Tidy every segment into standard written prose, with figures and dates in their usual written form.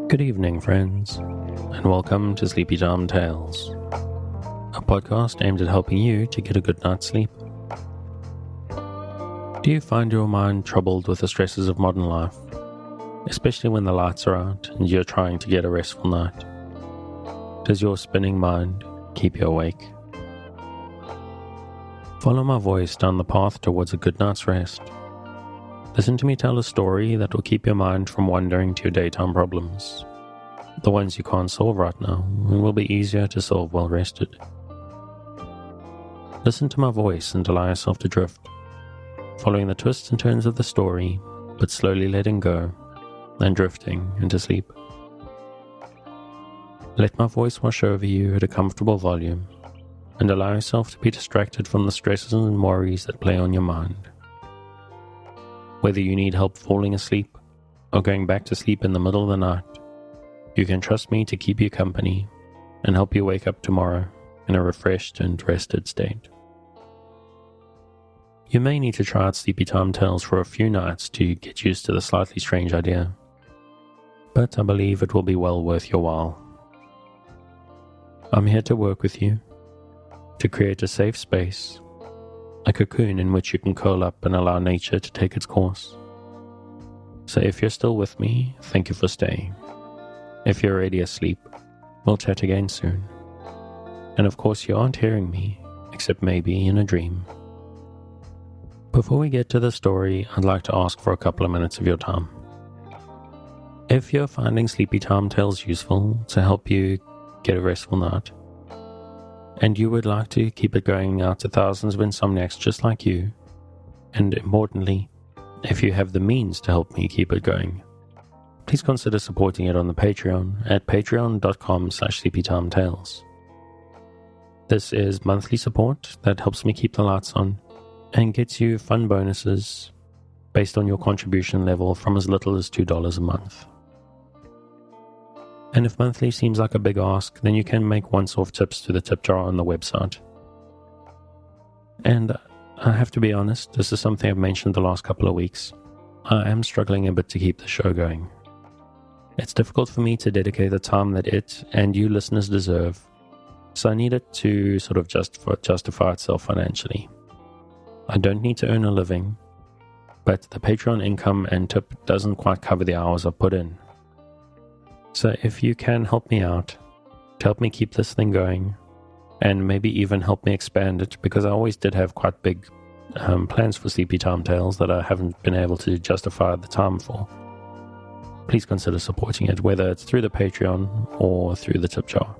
Good evening, friends, and welcome to Sleepy Time Tales, a podcast aimed at helping you to get a good night's sleep. Do you find your mind troubled with the stresses of modern life, especially when the lights are out and you're trying to get a restful night? Does your spinning mind keep you awake? Follow my voice down the path towards a good night's rest. Listen to me tell a story that will keep your mind from wandering to your daytime problems, the ones you can't solve right now and will be easier to solve while rested. Listen to my voice and allow yourself to drift, following the twists and turns of the story, but slowly letting go and drifting into sleep. Let my voice wash over you at a comfortable volume and allow yourself to be distracted from the stresses and worries that play on your mind. Whether you need help falling asleep or going back to sleep in the middle of the night, you can trust me to keep you company and help you wake up tomorrow in a refreshed and rested state. You may need to try out Sleepy Time Tales for a few nights to get used to the slightly strange idea, but I believe it will be well worth your while. I'm here to work with you, to create a safe space, a cocoon in which you can curl up and allow nature to take its course. So if you're still with me, thank you for staying. If you're already asleep, we'll chat again soon. And of course you aren't hearing me, except maybe in a dream. Before we get to the story, I'd like to ask for a couple of minutes of your time. If you're finding Sleepy Time Tales useful to help you get a restful night, and you would like to keep it going out to thousands of insomniacs just like you, and importantly, if you have the means to help me keep it going, please consider supporting it on the Patreon at patreon.com/sleepytimetales. This is monthly support that helps me keep the lights on and gets you fun bonuses based on your contribution level from as little as $2 a month. And if monthly seems like a big ask, then you can make once-off tips to the tip jar on the website. And I have to be honest, this is something I've mentioned the last couple of weeks. I am struggling a bit to keep the show going. It's difficult for me to dedicate the time that it and you listeners deserve, so I need it to sort of justify itself financially. I don't need to earn a living, but the Patreon income and tip doesn't quite cover the hours I've put in. So if you can help me out, to help me keep this thing going, and maybe even help me expand it, because I always did have quite big plans for Sleepy Time Tales that I haven't been able to justify the time for, please consider supporting it, whether it's through the Patreon or through the tip jar.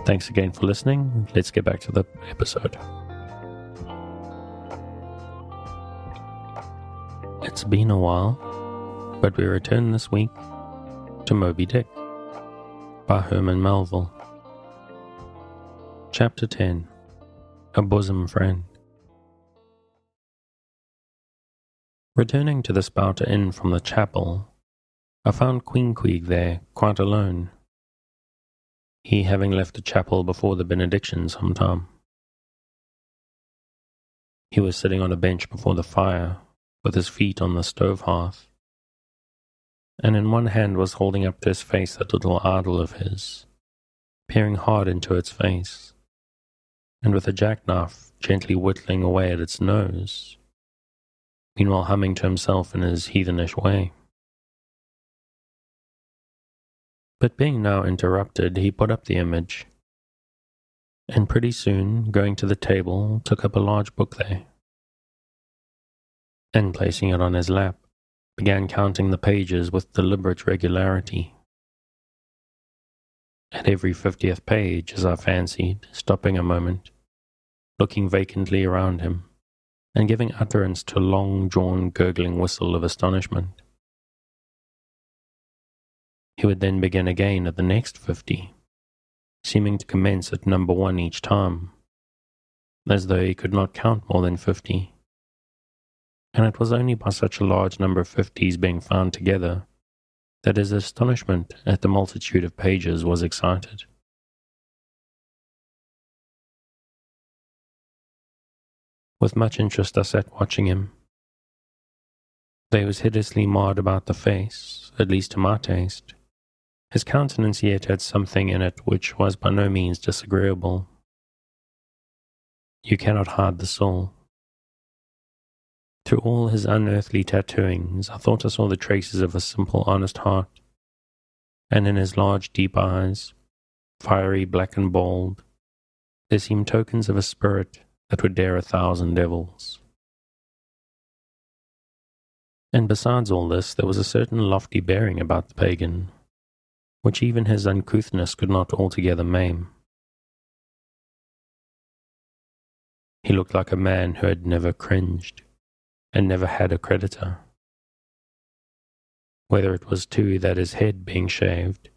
Thanks again for listening. Let's get back to the episode. It's been a while, but we return this week to Moby Dick by Herman Melville. Chapter 10. A Bosom Friend. Returning to the Spouter Inn from the chapel, I found Queequeg there, quite alone, he having left the chapel before the benediction some time. He was sitting on a bench before the fire, with his feet on the stove hearth, and in one hand was holding up to his face that little idol of his, peering hard into its face, and with a jackknife gently whittling away at its nose, meanwhile humming to himself in his heathenish way. But being now interrupted, he put up the image, and pretty soon, going to the table, took up a large book there, and placing it on his lap, began counting the pages with deliberate regularity. At every 50th page, as I fancied, stopping a moment, looking vacantly around him, and giving utterance to a long-drawn gurgling whistle of astonishment. He would then begin again at the next 50, seeming to commence at number 1 each time, as though he could not count more than 50. And it was only by such a large number of 50s being found together that his astonishment at the multitude of pages was excited. With much interest I sat watching him. There was hideously marred about the face, at least to my taste. His countenance yet had something in it which was by no means disagreeable. You cannot hide the soul. Through all his unearthly tattooings, I thought I saw the traces of a simple, honest heart, and in his large, deep eyes, fiery, black and bold, there seemed tokens of a spirit that would dare 1,000 devils. And besides all this, there was a certain lofty bearing about the pagan, which even his uncouthness could not altogether maim. He looked like a man who had never cringed, and never had a creditor. Whether it was too that his head being shaved,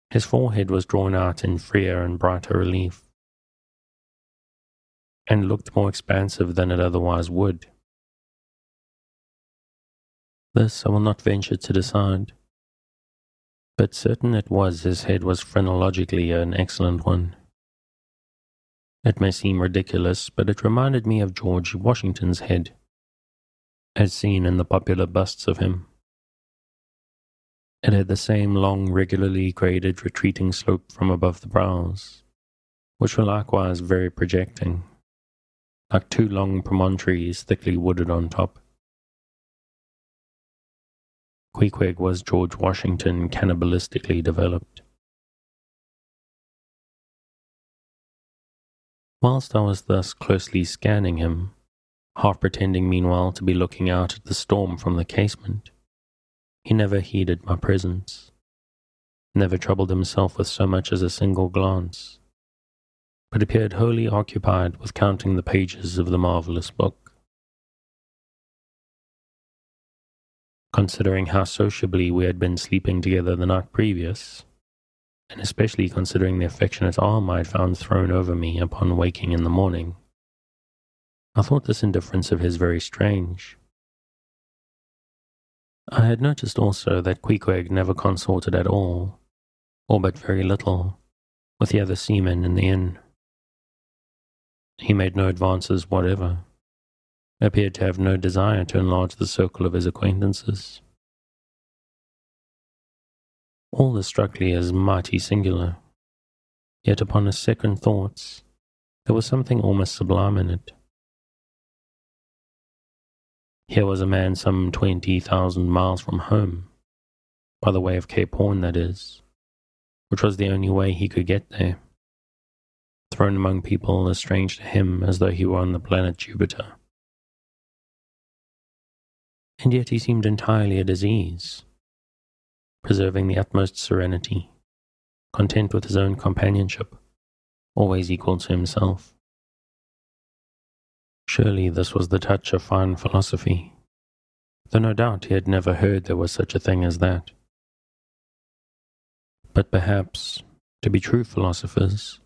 his forehead was drawn out in freer and brighter relief, and looked more expansive than it otherwise would. This I will not venture to decide, but certain it was his head was phrenologically an excellent one. It may seem ridiculous, but it reminded me of George Washington's head, as seen in the popular busts of him. It had the same long, regularly graded, retreating slope from above the brows, which were likewise very projecting, like two long promontories thickly wooded on top. Queequeg was George Washington cannibalistically developed. Whilst I was thus closely scanning him, half pretending meanwhile to be looking out at the storm from the casement, he never heeded my presence, never troubled himself with so much as a single glance, but appeared wholly occupied with counting the pages of the marvellous book. Considering how sociably we had been sleeping together the night previous, and especially considering the affectionate arm I had found thrown over me upon waking in the morning, I thought this indifference of his very strange. I had noticed also that Queequeg never consorted at all, or but very little, with the other seamen in the inn. He made no advances whatever, appeared to have no desire to enlarge the circle of his acquaintances. All this struck me as mighty singular, yet upon a second thoughts, there was something almost sublime in it. Here was a man some 20,000 miles from home, by the way of Cape Horn, that is, which was the only way he could get there, thrown among people as strange to him as though he were on the planet Jupiter. And yet he seemed entirely at his ease, preserving the utmost serenity, content with his own companionship, always equal to himself. Surely this was the touch of fine philosophy, though no doubt he had never heard there was such a thing as that. But perhaps, to be true philosophers,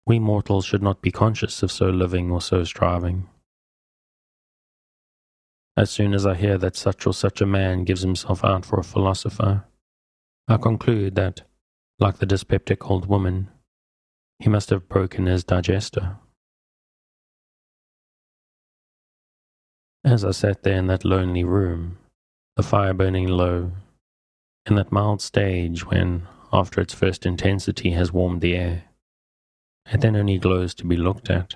we mortals should not be conscious of so living or so striving. As soon as I hear that such or such a man gives himself out for a philosopher, I conclude that, like the dyspeptic old woman, he must have broken his digester. As I sat there in that lonely room, the fire burning low, in that mild stage when, after its first intensity has warmed the air, it then only glows to be looked at,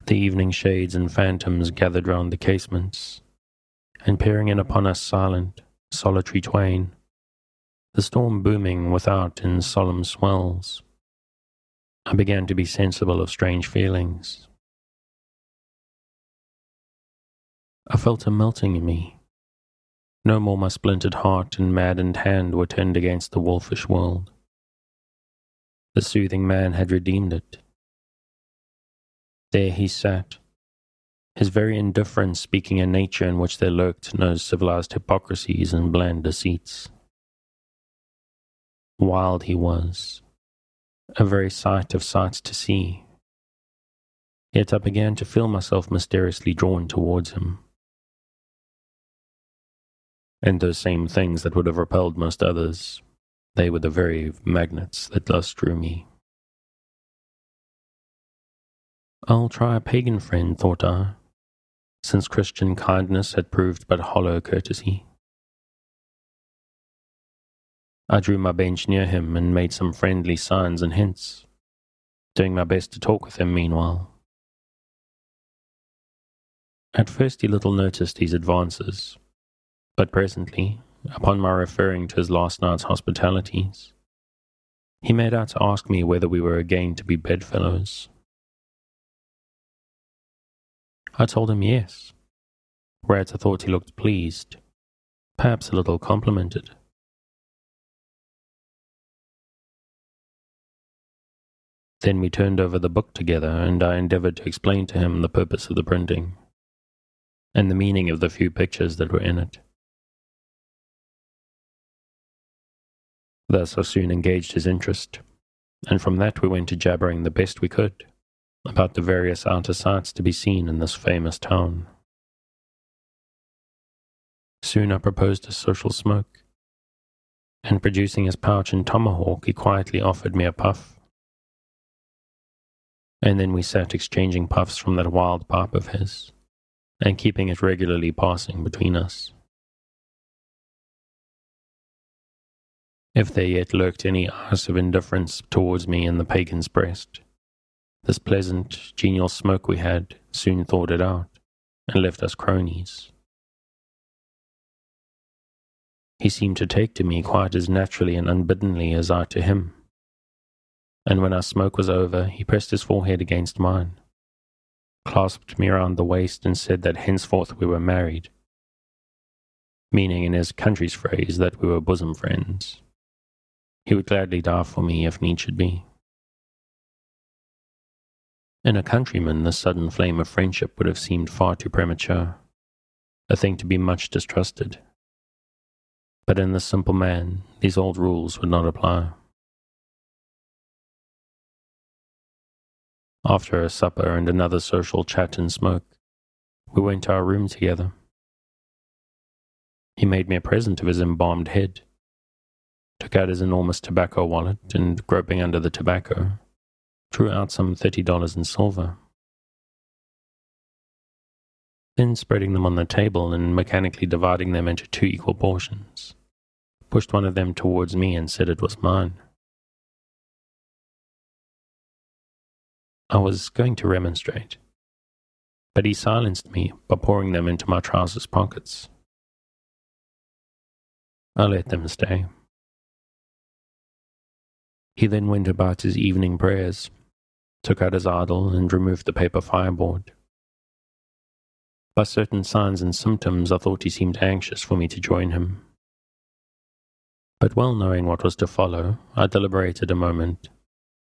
the evening shades and phantoms gathered round the casements, and peering in upon us silent, solitary twain, the storm booming without in solemn swells, I began to be sensible of strange feelings. I felt a melting in me. No more my splintered heart and maddened hand were turned against the wolfish world. The soothing man had redeemed it. There he sat, his very indifference speaking a nature in which there lurked no civilized hypocrisies and bland deceits. Wild he was, a very sight of sights to see. Yet I began to feel myself mysteriously drawn towards him. And those same things that would have repelled most others, they were the very magnets that thus drew me. I'll try a pagan friend, thought I, since Christian kindness had proved but hollow courtesy. I drew my bench near him and made some friendly signs and hints, doing my best to talk with him meanwhile. At first he little noticed these advances, but presently, upon my referring to his last night's hospitalities, he made out to ask me whether we were again to be bedfellows. I told him yes, whereat I thought he looked pleased, perhaps a little complimented. Then we turned over the book together, and I endeavored to explain to him the purpose of the printing, and the meaning of the few pictures that were in it. Thus I soon engaged his interest, and from that we went to jabbering the best we could about the various outer sights to be seen in this famous town. Soon I proposed a social smoke, and producing his pouch and tomahawk, he quietly offered me a puff. And then we sat exchanging puffs from that wild pipe of his, and keeping it regularly passing between us. If there yet lurked any eyes of indifference towards me in the pagan's breast, this pleasant, genial smoke we had soon thawed it out, and left us cronies. He seemed to take to me quite as naturally and unbiddenly as I to him, and when our smoke was over, he pressed his forehead against mine, clasped me round the waist, and said that henceforth we were married, meaning in his country's phrase that we were bosom friends. He would gladly die for me if need should be. In a countryman, this sudden flame of friendship would have seemed far too premature, a thing to be much distrusted. But in this simple man, these old rules would not apply. After a supper and another social chat and smoke, we went to our room together. He made me a present of his embalmed head, took out his enormous tobacco wallet, and, groping under the tobacco, drew out some $30 in silver. Then, spreading them on the table and mechanically dividing them into 2 equal portions, pushed one of them towards me and said it was mine. I was going to remonstrate, but he silenced me by pouring them into my trousers pockets. I let them stay. He then went about his evening prayers, took out his idol, and removed the paper fireboard. By certain signs and symptoms, I thought he seemed anxious for me to join him. But well knowing what was to follow, I deliberated a moment,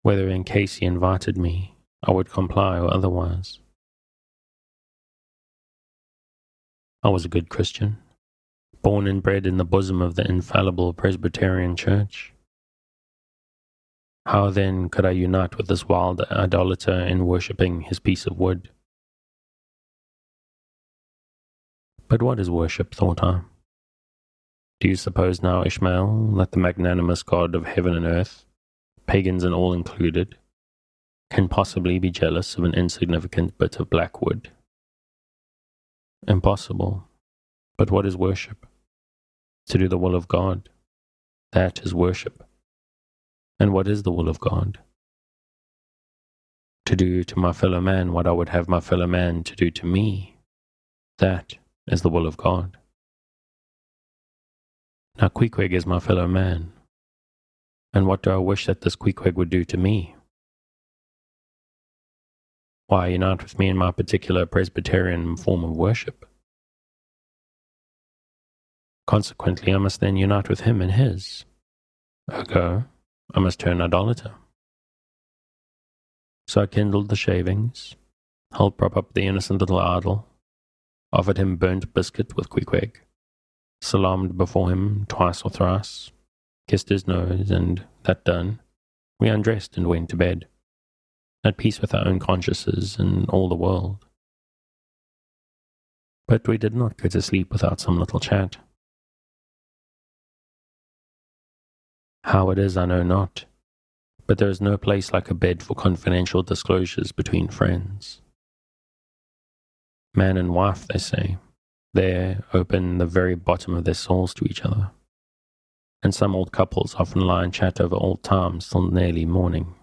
whether in case he invited me, I would comply or otherwise. I was a good Christian, born and bred in the bosom of the infallible Presbyterian Church. How then could I unite with this wild idolater in worshipping his piece of wood? But what is worship, thought I? Do you suppose now, Ishmael, that the magnanimous God of heaven and earth, pagans and all included, can possibly be jealous of an insignificant bit of black wood? Impossible. But what is worship? To do the will of God. That is worship. And what is the will of God? To do to my fellow man what I would have my fellow man to do to me. That is the will of God. Now Queequeg is my fellow man, and what do I wish that this Queequeg would do to me? Why, unite with me in my particular Presbyterian form of worship. Consequently, I must then unite with him in his. Ergo, I must turn idolater. So I kindled the shavings, helped prop up the innocent little idol, offered him burnt biscuit with Queequeg, salaamed before him twice or thrice, kissed his nose, and, that done, we undressed and went to bed, at peace with our own consciences and all the world. But we did not go to sleep without some little chat. How it is I know not, but there is no place like a bed for confidential disclosures between friends. Man and wife, they say, there open the very bottom of their souls to each other, and some old couples often lie and chat over old times till nearly morning.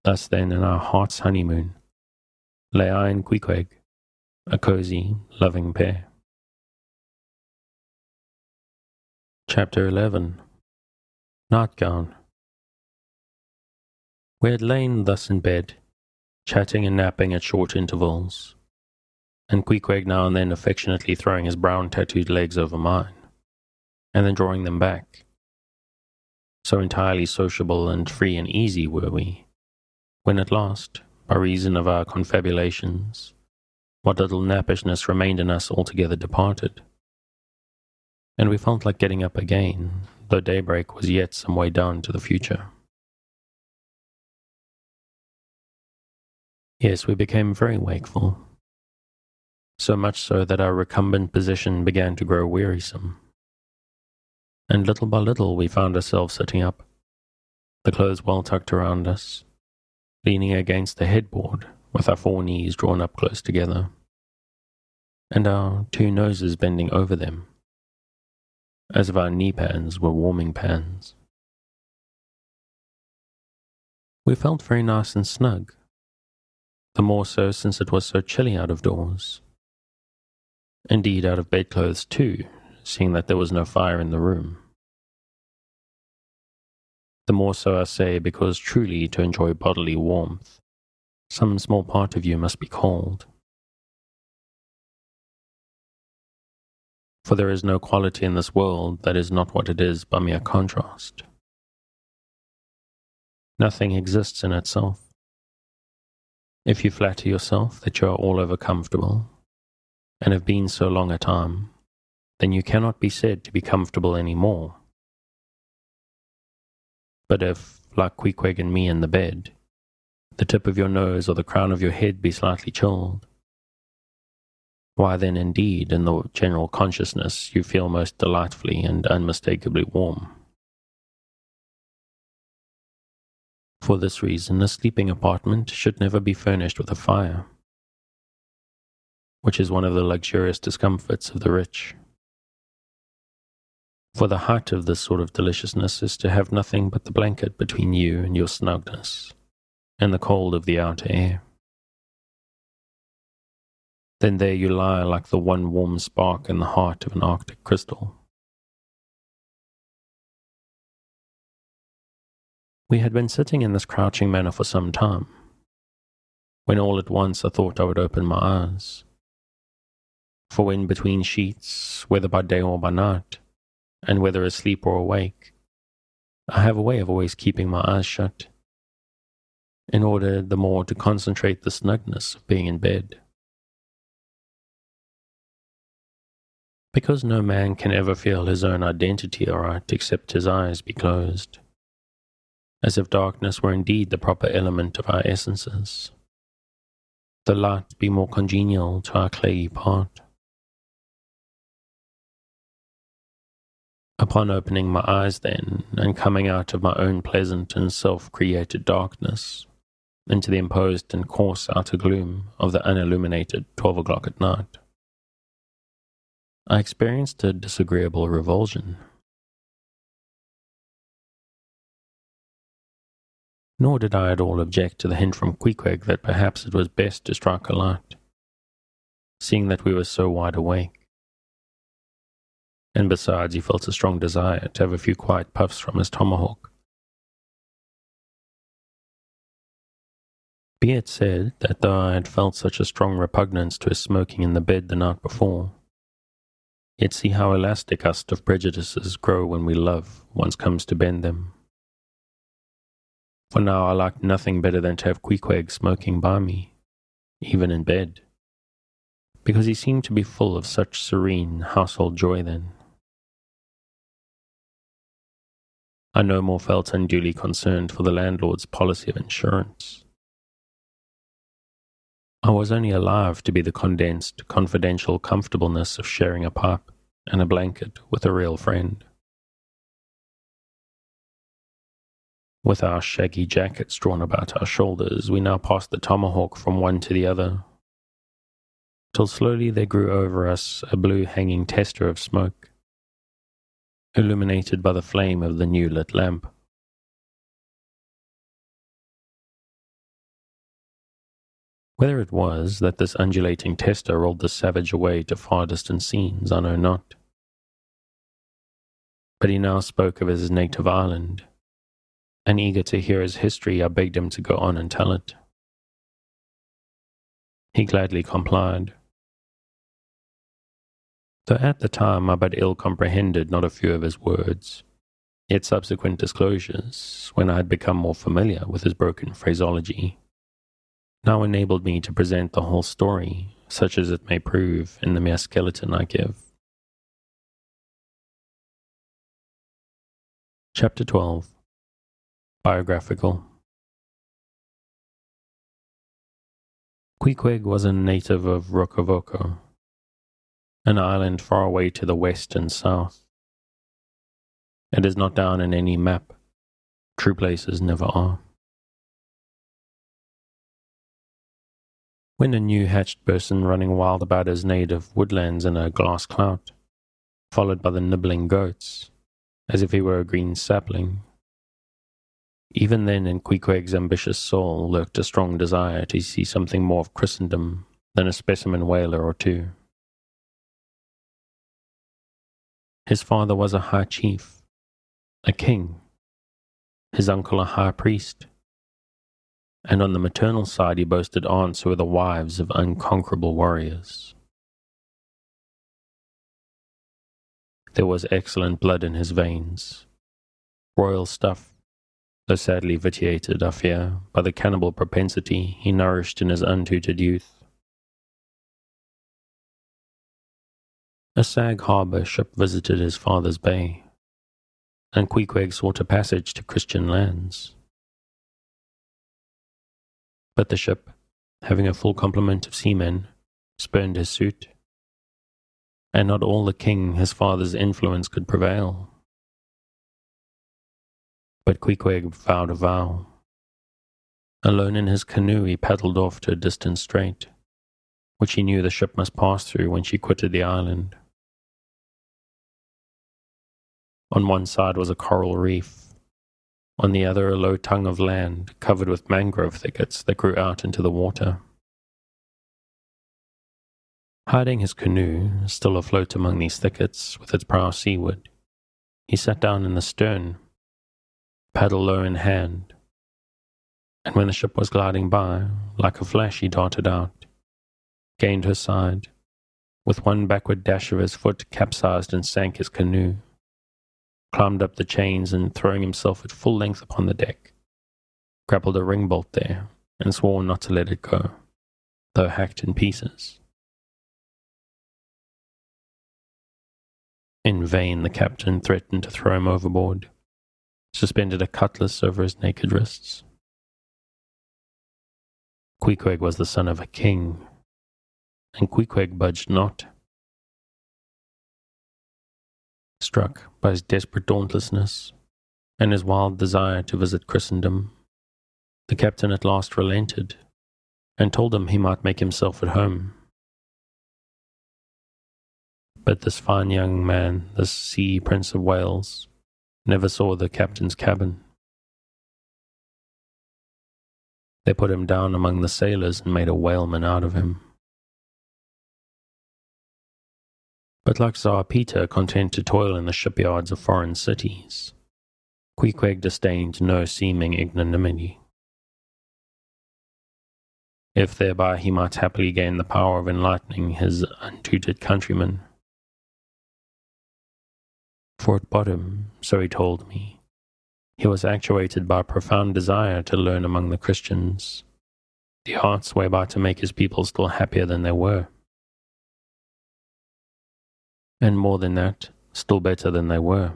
Thus then, in our heart's honeymoon, lay I and Queequeg, a cosy, loving pair. Chapter 11. Nightgown. We had lain thus in bed, chatting and napping at short intervals, and Queequeg now and then affectionately throwing his brown tattooed legs over mine, and then drawing them back. So entirely sociable and free and easy were we, when at last, by reason of our confabulations, what little nappishness remained in us altogether departed, and we felt like getting up again, though daybreak was yet some way down to the future. Yes, we became very wakeful, so much so that our recumbent position began to grow wearisome, and little by little we found ourselves sitting up, the clothes well tucked around us, leaning against the headboard with our 4 knees drawn up close together, and our 2 noses bending over them, as if our knee pans were warming pans. We felt very nice and snug, the more so since it was so chilly out of doors. Indeed, out of bedclothes too, seeing that there was no fire in the room. The more so, I say, because truly to enjoy bodily warmth, some small part of you must be cold. For there is no quality in this world that is not what it is by mere contrast. Nothing exists in itself. If you flatter yourself that you are all over comfortable, and have been so long a time, then you cannot be said to be comfortable any more. But if, like Queequeg and me in the bed, the tip of your nose or the crown of your head be slightly chilled, why then indeed in the general consciousness you feel most delightfully and unmistakably warm. For this reason, a sleeping apartment should never be furnished with a fire, which is one of the luxurious discomforts of the rich. For the height of this sort of deliciousness is to have nothing but the blanket between you and your snugness, and the cold of the outer air. Then there you lie like the one warm spark in the heart of an Arctic crystal. We had been sitting in this crouching manner for some time, when all at once I thought I would open my eyes. For when between sheets, whether by day or by night, and whether asleep or awake, I have a way of always keeping my eyes shut, in order the more to concentrate the snugness of being in bed. Because no man can ever feel his own identity aright except his eyes be closed, as if darkness were indeed the proper element of our essences, the light be more congenial to our clayey part. Upon opening my eyes then, and coming out of my own pleasant and self-created darkness, into the imposed and coarse outer gloom of the unilluminated 12 o'clock at night, I experienced a disagreeable revulsion. Nor did I at all object to the hint from Queequeg that perhaps it was best to strike a light, seeing that we were so wide awake. And besides, he felt a strong desire to have a few quiet puffs from his tomahawk. Be it said that though I had felt such a strong repugnance to his smoking in the bed the night before, yet see how elastic our stiff prejudices grow when we love once comes to bend them. For now I liked nothing better than to have Queequeg smoking by me, even in bed, because he seemed to be full of such serene household joy then. I no more felt unduly concerned for the landlord's policy of insurance. I was only alive to be the condensed, confidential comfortableness of sharing a pipe and a blanket with a real friend. With our shaggy jackets drawn about our shoulders, we now passed the tomahawk from one to the other, till slowly there grew over us a blue hanging tester of smoke, illuminated by the flame of the new lit lamp. Whether it was that this undulating tester rolled the savage away to far distant scenes, I know not. But he now spoke of his native island, and eager to hear his history, I begged him to go on and tell it. He gladly complied, though at the time I but ill comprehended not a few of his words, yet subsequent disclosures, when I had become more familiar with his broken phraseology, now enabled me to present the whole story, such as it may prove in the mere skeleton I give. Chapter 12. Biographical. Queequeg was a native of Rokovoko, an island far away to the west and south. It is not down in any map. True places never are. When a new hatched person running wild about his native woodlands in a glass clout, followed by the nibbling goats, as if he were a green sapling, even then in Queequeg's ambitious soul lurked a strong desire to see something more of Christendom than a specimen whaler or two. His father was a high chief, a king, his uncle a high priest, and on the maternal side he boasted aunts who were the wives of unconquerable warriors. There was excellent blood in his veins, royal stuff, though sadly vitiated, I fear, by the cannibal propensity he nourished in his untutored youth. A Sag Harbor ship visited his father's bay, and Queequeg sought a passage to Christian lands. But the ship, having a full complement of seamen, spurned his suit, and not all the king his father's influence could prevail. But Queequeg vowed a vow. Alone in his canoe he paddled off to a distant strait, which he knew the ship must pass through when she quitted the island. On one side was a coral reef, on the other a low tongue of land covered with mangrove thickets that grew out into the water. Hiding his canoe, still afloat among these thickets, with its prow seaward, he sat down in the stern, paddle low in hand, and when the ship was gliding by, like a flash he darted out, gained her side, with one backward dash of his foot capsized and sank his canoe, climbed up the chains and throwing himself at full length upon the deck, grappled a ringbolt there and swore not to let it go, though hacked in pieces. In vain the captain threatened to throw him overboard, suspended a cutlass over his naked wrists. Queequeg was the son of a king, and Queequeg budged not. Struck by his desperate dauntlessness and his wild desire to visit Christendom, the captain at last relented and told him he might make himself at home. But this fine young man, this sea prince of Wales, never saw the captain's cabin. They put him down among the sailors and made a whaleman out of him. But like Tsar Peter, content to toil in the shipyards of foreign cities, Queequeg disdained no seeming ignominy. If thereby he might happily gain the power of enlightening his untutored countrymen. For at bottom, so he told me, he was actuated by a profound desire to learn among the Christians the arts whereby to make his people still happier than they were. And more than that, still better than they were.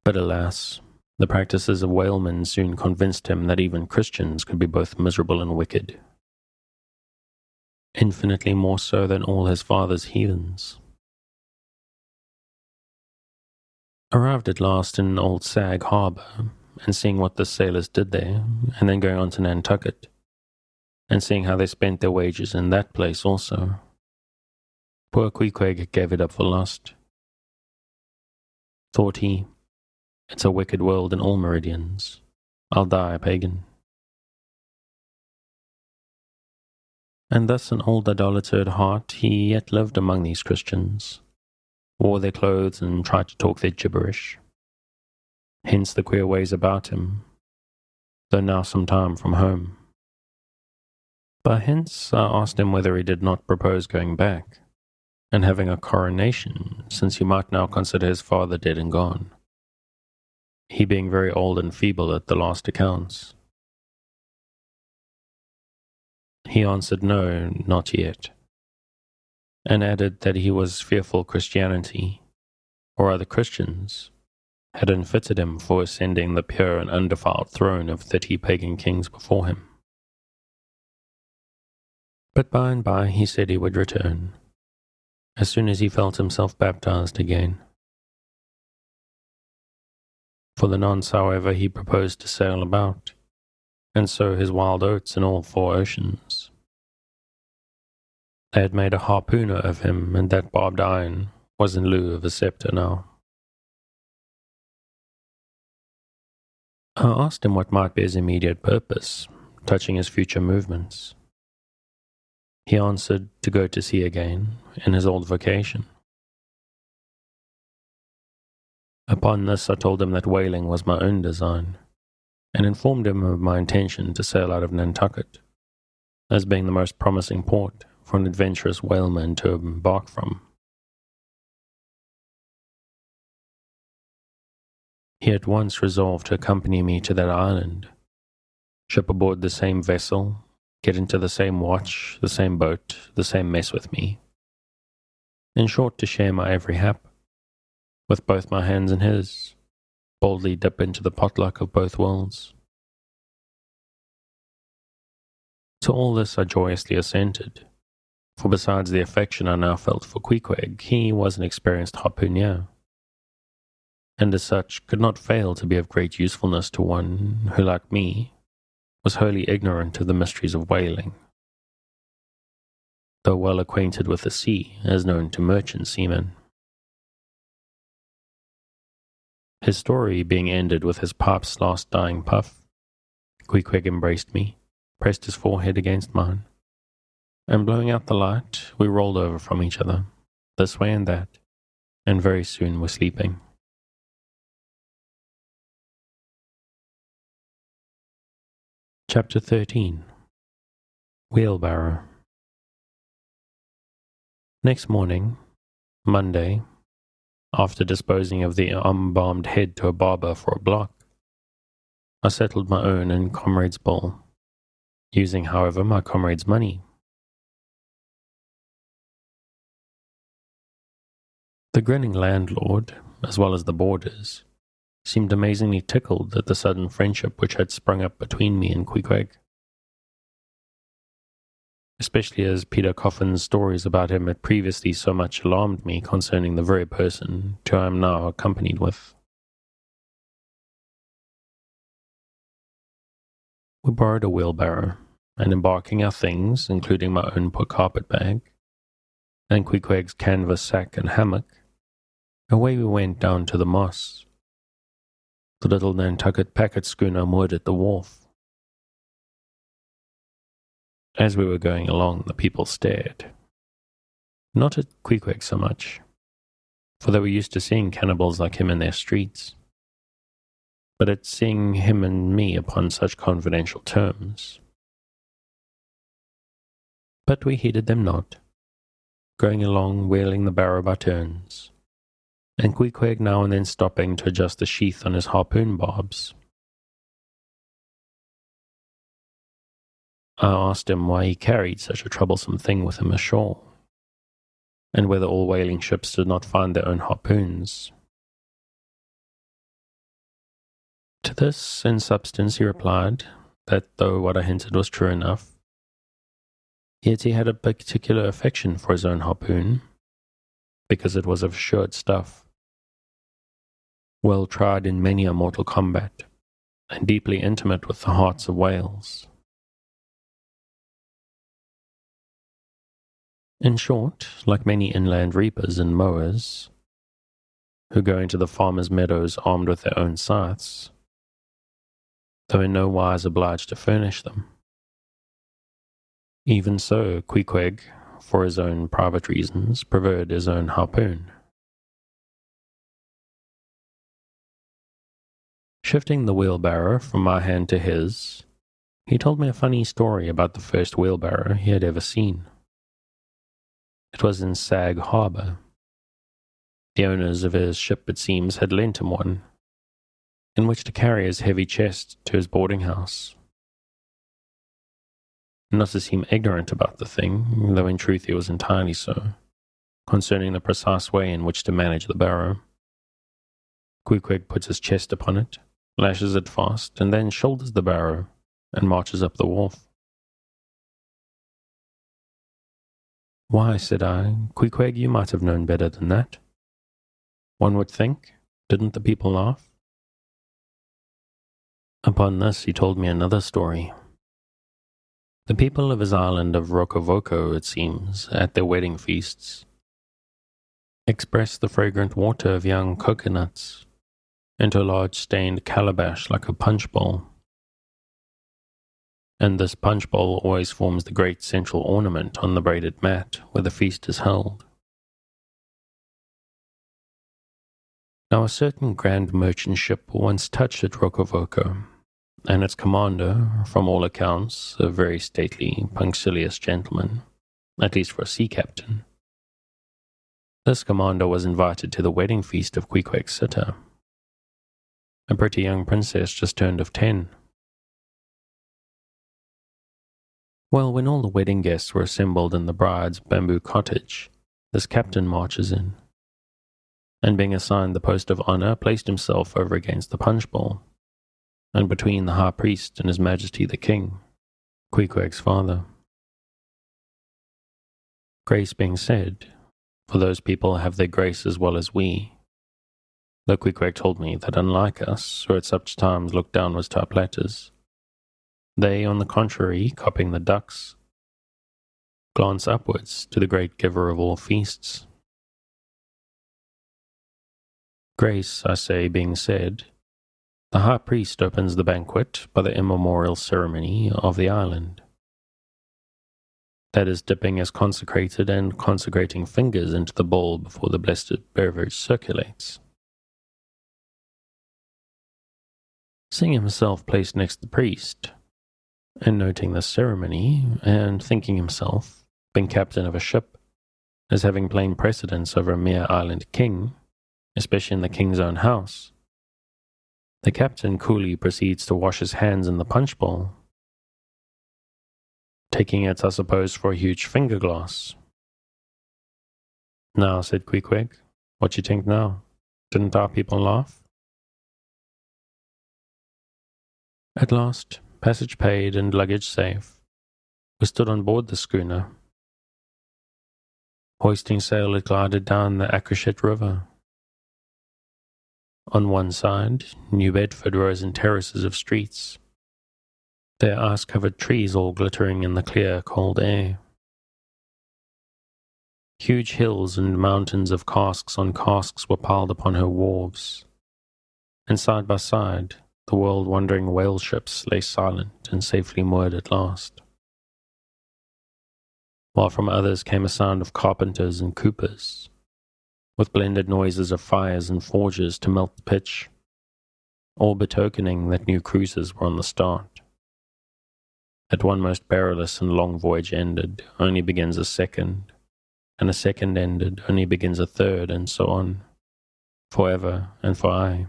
But alas, the practices of whalemen soon convinced him that even Christians could be both miserable and wicked, infinitely more so than all his father's heathens. Arrived at last in old Sag Harbor, and seeing what the sailors did there, and then going on to Nantucket, and seeing how they spent their wages in that place also, Poor Queequeg gave it up for lost. Thought he, it's a wicked world in all meridians. I'll die a pagan. And thus an old idolater at heart, he yet lived among these Christians, wore their clothes and tried to talk their gibberish. Hence the queer ways about him, though now some time from home. By hence I asked him whether he did not propose going back, and having a coronation, since he might now consider his father dead and gone, he being very old and feeble at the last accounts. He answered no, not yet, and added that he was fearful Christianity, or other Christians, had unfitted him for ascending the pure and undefiled throne of 30 pagan kings before him. But by and by he said he would return, as soon as he felt himself baptized again. For the nonce, however, he proposed to sail about, and sow his wild oats in all 4 oceans. They had made a harpooner of him, and that barbed iron was in lieu of a scepter now. I asked him what might be his immediate purpose, touching his future movements. He answered to go to sea again, in his old vocation. Upon this I told him that whaling was my own design, and informed him of my intention to sail out of Nantucket, as being the most promising port for an adventurous whaleman to embark from. He at once resolved to accompany me to that island, ship aboard the same vessel, get into the same watch, the same boat, the same mess with me. In short, to share my every hap, with both my hands in his, boldly dip into the potluck of both worlds. To all this I joyously assented, for besides the affection I now felt for Queequeg, he was an experienced harpooner, and as such could not fail to be of great usefulness to one who, like me, was wholly ignorant of the mysteries of whaling, though well acquainted with the sea as known to merchant seamen. His story being ended with his pipe's last dying puff, Queequeg embraced me, pressed his forehead against mine, and blowing out the light, we rolled over from each other, this way and that, and very soon were sleeping. Chapter 13. Wheelbarrow. Next morning, Monday, after disposing of the embalmed head to a barber for a block, I settled my own and comrade's bill, using, however, my comrade's money. The grinning landlord, as well as the boarders, seemed amazingly tickled at the sudden friendship which had sprung up between me and Queequeg, especially as Peter Coffin's stories about him had previously so much alarmed me concerning the very person whom I am now accompanied with. We borrowed a wheelbarrow, and embarking our things, including my own poor carpet bag, and Queequeg's canvas sack and hammock, away we went down to the Moss. The little Nantucket packet schooner moored at the wharf. As we were going along, the people stared. Not at Queequeg so much, for they were used to seeing cannibals like him in their streets, but at seeing him and me upon such confidential terms. But we heeded them not, going along wheeling the barrow by turns, and Queequeg now and then stopping to adjust the sheath on his harpoon barbs. I asked him why he carried such a troublesome thing with him ashore, and whether all whaling ships did not find their own harpoons. To this, in substance, he replied that though what I hinted was true enough, yet he had a particular affection for his own harpoon, because it was of assured stuff, well tried in many a mortal combat, and deeply intimate with the hearts of whales. In short, like many inland reapers and mowers, who go into the farmers' meadows armed with their own scythes, though in no wise obliged to furnish them. Even so, Queequeg, for his own private reasons, preferred his own harpoon. Shifting the wheelbarrow from my hand to his, he told me a funny story about the first wheelbarrow he had ever seen. It was in Sag Harbor. The owners of his ship, it seems, had lent him one, in which to carry his heavy chest to his boarding house. Not to seem ignorant about the thing, though in truth he was entirely so, concerning the precise way in which to manage the barrow. Queequeg puts his chest upon it, lashes it fast, and then shoulders the barrow and marches up the wharf. Why, said I, Queequeg, you might have known better than that. One would think. Didn't the people laugh? Upon this he told me another story. The people of his island of Rokovoko, it seems, at their wedding feasts, express the fragrant water of young coconuts into a large stained calabash like a punch bowl. And this punch bowl always forms the great central ornament on the braided mat where the feast is held. Now a certain grand merchant ship once touched at Rokovoko, and its commander, from all accounts, a very stately, punctilious gentleman, at least for a sea captain. This commander was invited to the wedding feast of Queequeg's sitter, a pretty young princess just turned of 10. Well, when all the wedding guests were assembled in the bride's bamboo cottage, this captain marches in, and being assigned the post of honor, placed himself over against the punch bowl, and between the high priest and his majesty the king, Queequeg's father. Grace being said, for those people have their grace as well as we, though Queequeg told me that unlike us, who at such times look downwards to our platters, they, on the contrary, copying the ducks, glance upwards to the great giver of all feasts. Grace, I say, being said, the high priest opens the banquet by the immemorial ceremony of the island. That is, dipping his consecrated and consecrating fingers into the bowl before the blessed beverage circulates. Seeing himself placed next the priest, and noting this ceremony, and thinking himself, being captain of a ship, as having plain precedence over a mere island king, especially in the king's own house, the captain coolly proceeds to wash his hands in the punch bowl, taking it, I suppose, for a huge finger glass. Now, said Queequeg, what you think now? Didn't our people laugh? At last, passage paid and luggage safe, we stood on board the schooner. Hoisting sail, it glided down the Acushnet River. On one side, New Bedford rose in terraces of streets, their ice-covered trees all glittering in the clear, cold air. Huge hills and mountains of casks on casks were piled upon her wharves, and side by side, the world-wandering whale ships lay silent and safely moored at last, while from others came a sound of carpenters and coopers, with blended noises of fires and forges to melt the pitch, all betokening that new cruisers were on the start. That one most perilous and long voyage ended, only begins a second, and a second ended, only begins a third, and so on, forever and for aye.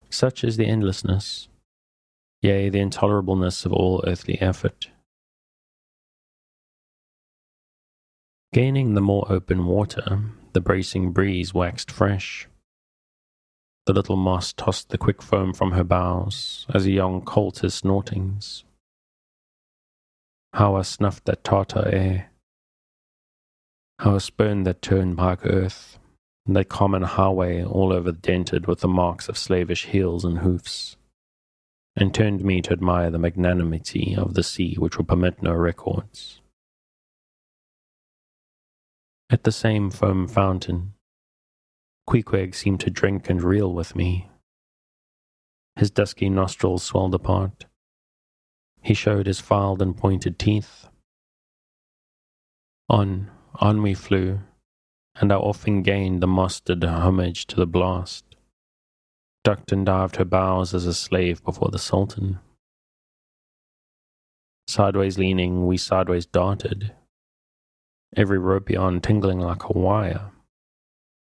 Such is the endlessness, yea, the intolerableness of all earthly effort. Gaining the more open water, the bracing breeze waxed fresh. The little moss tossed the quick foam from her bows, as a young colt his snortings. How I snuffed that Tartar air! How I spurned that turnpike earth, that common highway all over dented with the marks of slavish heels and hoofs, and turned me to admire the magnanimity of the sea which will permit no records. At the same foam fountain, Queequeg seemed to drink and reel with me. His dusky nostrils swelled apart. He showed his filed and pointed teeth. On we flew, and I often gained the mosted homage to the blast, ducked and dived her bows as a slave before the Sultan. Sideways leaning, we sideways darted, every ropion tingling like a wire,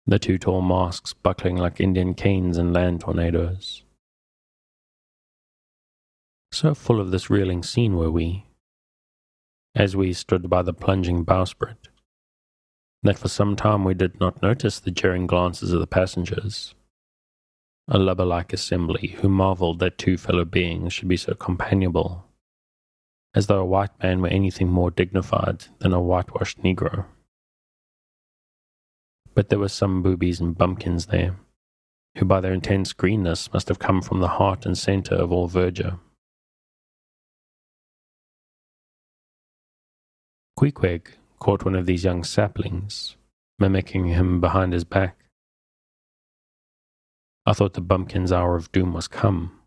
the two tall masks buckling like Indian canes in land tornadoes. So full of this reeling scene were we, as we stood by the plunging bowsprit, that for some time we did not notice the jeering glances of the passengers, a lubber-like assembly who marveled that two fellow beings should be so companionable, as though a white man were anything more dignified than a whitewashed Negro. But there were some boobies and bumpkins there, who by their intense greenness must have come from the heart and centre of all verdure. Queequeg caught one of these young saplings, mimicking him behind his back. I thought the bumpkin's hour of doom was come.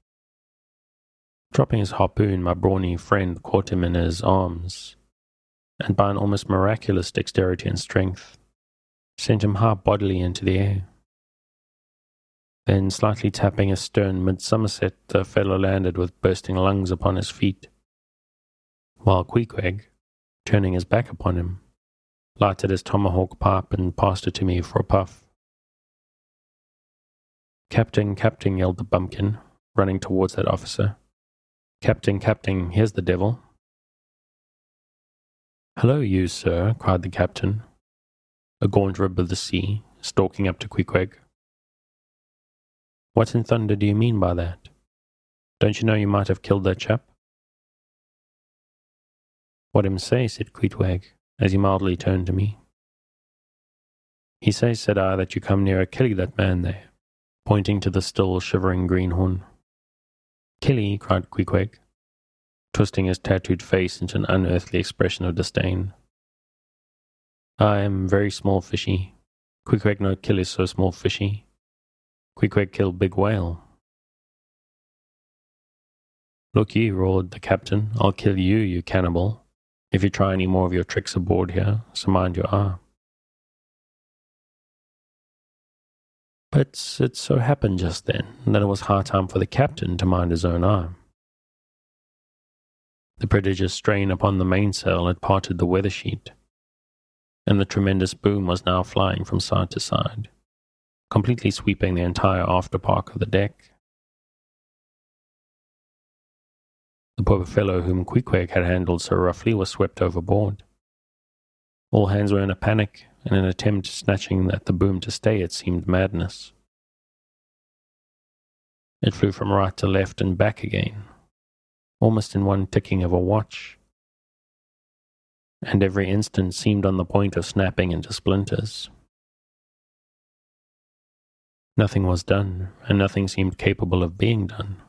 Dropping his harpoon, my brawny friend caught him in his arms, and by an almost miraculous dexterity and strength, sent him high bodily into the air. Then, slightly tapping his stern mid-somerset, the fellow landed with bursting lungs upon his feet, while Queequeg, turning his back upon him, lighted his tomahawk pipe and passed it to me for a puff. "Captain, Captain," yelled the bumpkin, running towards that officer. "Captain, Captain, here's the devil." "Hello, you, sir," cried the captain, a gaunt rib of the sea, stalking up to Queequeg. "What in thunder do you mean by that? Don't you know you might have killed that chap?" "What him say?" said Queequeg, as he mildly turned to me. "He says," said I, "that you come near a killie that man there," pointing to the still shivering greenhorn. "Killie," cried Queequeg, twisting his tattooed face into an unearthly expression of disdain. "I am very small fishy. Queequeg no kill is so small fishy. Queequeg kill big whale." "Look ye," roared the captain, "I'll kill you, you cannibal, if you try any more of your tricks aboard here, so mind your eye." But it so happened just then that it was high time for the captain to mind his own eye. The prodigious strain upon the mainsail had parted the weather sheet, and the tremendous boom was now flying from side to side, completely sweeping the entire afterpark of the deck. The poor fellow whom Queequeg had handled so roughly was swept overboard. All hands were in a panic, and an attempt snatching at the boom to stay it seemed madness. It flew from right to left and back again, almost in one ticking of a watch, and every instant seemed on the point of snapping into splinters. Nothing was done, and nothing seemed capable of being done.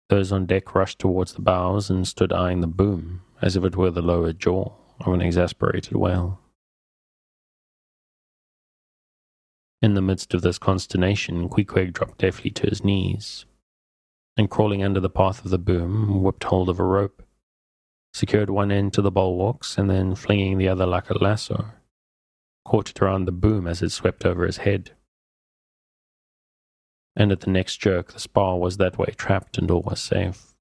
Those on deck rushed towards the bows and stood eyeing the boom as if it were the lower jaw of an exasperated whale. In the midst of this consternation, Queequeg dropped deftly to his knees, and crawling under the path of the boom, whipped hold of a rope, secured one end to the bulwarks, and then flinging the other like a lasso, caught it around the boom as it swept over his head. And at the next jerk, the spar was that way trapped and all was safe.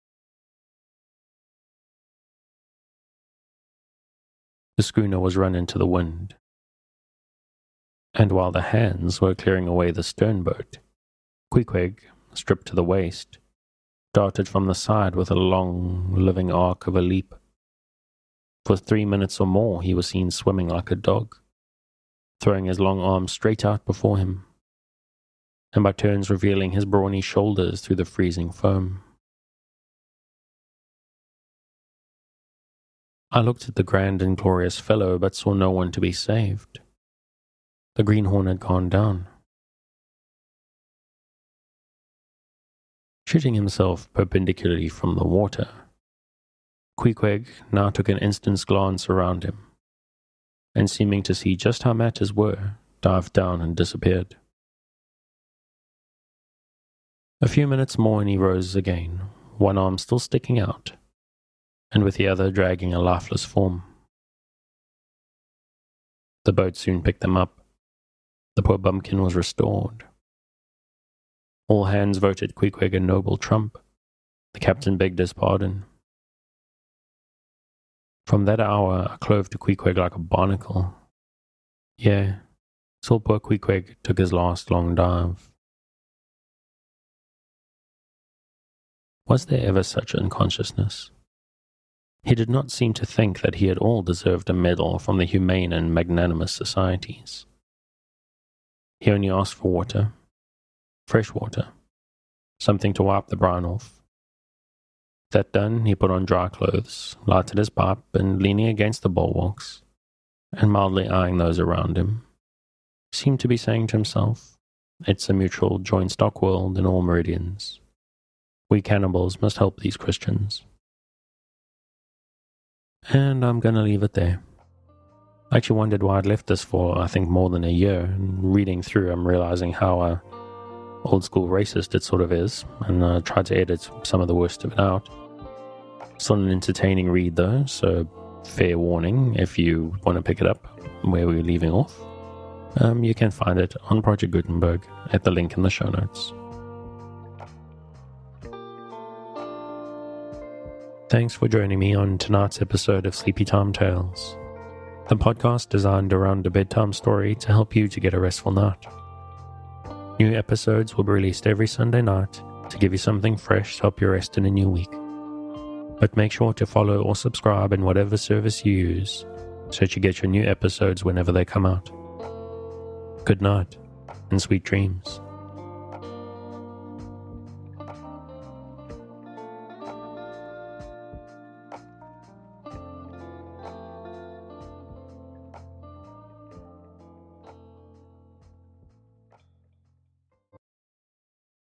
The schooner was run into the wind, and while the hands were clearing away the sternboat, Queequeg, stripped to the waist, darted from the side with a long, living arc of a leap. For 3 minutes or more he was seen swimming like a dog, throwing his long arms straight out before him, and by turns revealing his brawny shoulders through the freezing foam. I looked at the grand and glorious fellow, but saw no one to be saved. The greenhorn had gone down. Shooting himself perpendicularly from the water, Queequeg now took an instant's glance around him, and seeming to see just how matters were, dived down and disappeared. A few minutes more and he rose again, one arm still sticking out, and with the other dragging a lifeless form. The boat soon picked them up. The poor bumpkin was restored. All hands voted Queequeg a noble trump. The captain begged his pardon. From that hour, I clove to Queequeg like a barnacle. Yeah, so poor Queequeg took his last long dive. Was there ever such unconsciousness? He did not seem to think that he at all deserved a medal from the humane and magnanimous societies. He only asked for water, fresh water, something to wipe the brine off. That done, he put on dry clothes, lighted his pipe, and leaning against the bulwarks, and mildly eyeing those around him, seemed to be saying to himself, "It's a mutual joint stock world in all meridians. We cannibals must help these Christians." And I'm going to leave it there. I actually wondered why I'd left this for, I think, more than a year, and reading through, I'm realizing how old school racist it sort of is, and I tried to edit some of the worst of it out. Still an entertaining read though, so fair warning if you want to pick it up where we were leaving off. You can find it on Project Gutenberg at the link in the show notes. Thanks for joining me on tonight's episode of Sleepy Time Tales, the podcast designed around a bedtime story to help you to get a restful night. New episodes will be released every Sunday night to give you something fresh to help you rest in a new week. But make sure to follow or subscribe in whatever service you use so that you get your new episodes whenever they come out. Good night and sweet dreams.